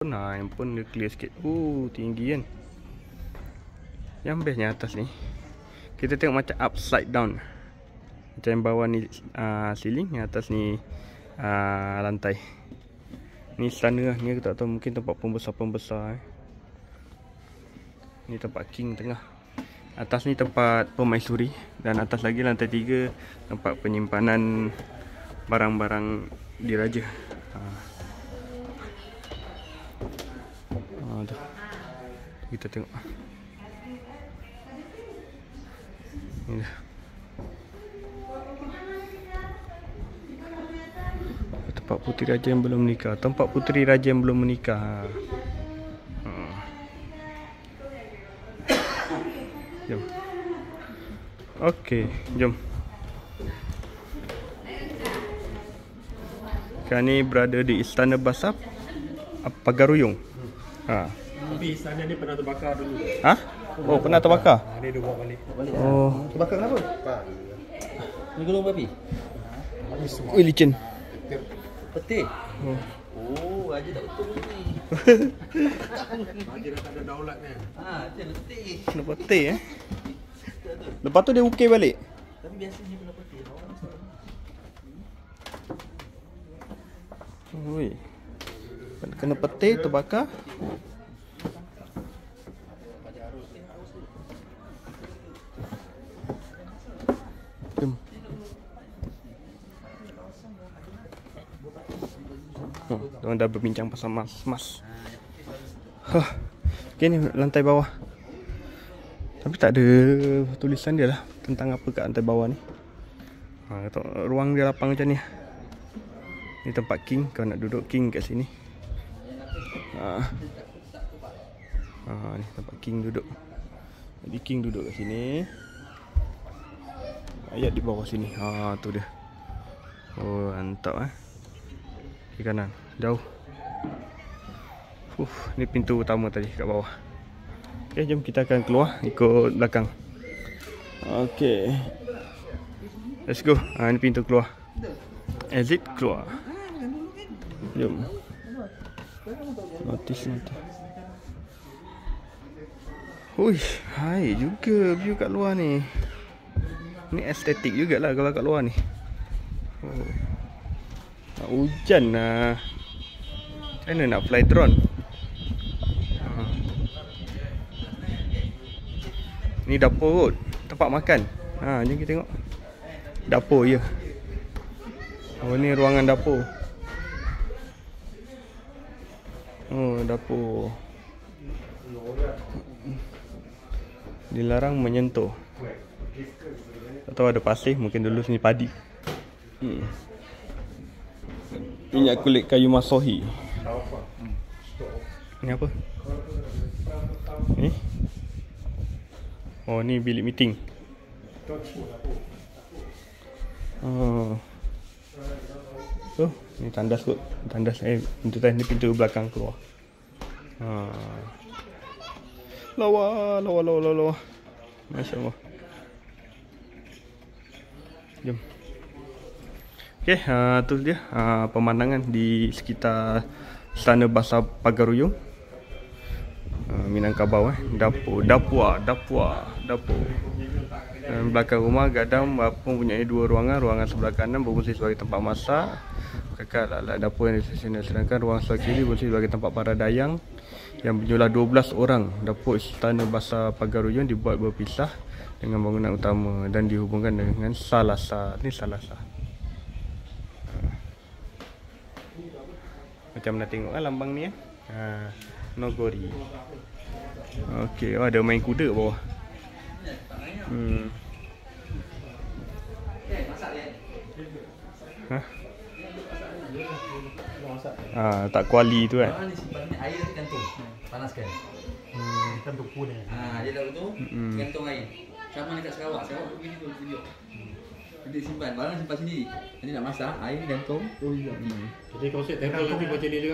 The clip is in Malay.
Nah, yang pun dia clear sikit. Tinggi kan. Yang bestnya atas ni, kita tengok macam upside down. Macam yang bawah ni ceiling, yang atas ni lantai. Ni istana lah. Ni aku tak tahu, mungkin tempat pembesar-pembesar. Ni tempat king tengah. Atas ni tempat permaisuri. Dan atas lagi lantai 3 tempat penyimpanan barang-barang diraja. Tu. Kita tengok. Ni dah. Tempat puteri raja yang belum menikah. Tempat puteri raja yang belum menikah. Jom. Okey, jom. Kami berada di Istana Basah Pagaruyung. Tapi istana ni pernah terbakar dulu. Oh, pernah terbakar? Dia buat balik. Oh. Terbakar kenapa? Ni gulung babi? Licin. Peti? Oh, Raja tak betul ni. Raja dah tak ada daulat ni. Dia peti. Kena peti Lepas tu dia ukir balik. Tapi biasanya kena peti. Oi. Kena peti terbakar. Jom. Diorang dah berbincang pasal mas. Okay, ni lantai bawah. Tapi tak ada tulisan dia lah tentang apa kat lantai bawah ni. Ruang dia lapang macam ni. Ni tempat king. Kau nak duduk king kat sini. Ni tempat king duduk. Jadi king duduk kat sini. Ayat di bawah sini. Tu dia. Oh, mantap Di kanan. Jauh. Ni pintu utama tadi kat bawah. Okay, jom kita akan keluar ikut belakang. Okay, let's go. Ni pintu keluar. Exit keluar. Jom. Notice. Hui, hai juga view kat luar ni. Ni estetik jugalah kalau kat luar ni. Hujan lah. Macam mana nak fly drone? Ni dapur kot. Tempat makan. Jom kita tengok. Dapur je. Ni ruangan dapur. Dapur. Dilarang menyentuh. Tak tahu ada pasir. Mungkin dulu sini padi. Minyak kulit kayu masohi. Ni apa? Ni? Oh, ni bilik meeting. Ni tandas kot. Tandas ni pintu belakang keluar. Lawa. Masya-Allah. Jom. Okey, tu dia pemandangan di sekitar Istana Basah Pagaruyung. Minangkabau Dapur. Belakang rumah Gadam mempunyai 2 ruangan. Ruangan sebelah kanan berfungsi sebagai tempat masak. Kekal alat dapur yang disediakan, sedangkan ruang sebelah kiri berfungsi sebagai tempat para dayang yang berjumlah 12 orang. Dapur Istana Basah Pagaruyung dibuat berpisah dengan bangunan utama dan dihubungkan dengan salasar. Ni salasar. Macam nak tengok lambang ni Nogori. Okey, ada main kuda bawah. Tak kuali tu kan. Ni simpan air gantung. Panaskan. Gantung pun ni. Dia dah betul. Gantung air. Sama dekat Sarawak begini tu tunjuk. Dia simpan barang simpan sendiri. Nanti nak masak air gantung. Jadi konsep tempat tu macam ni juga.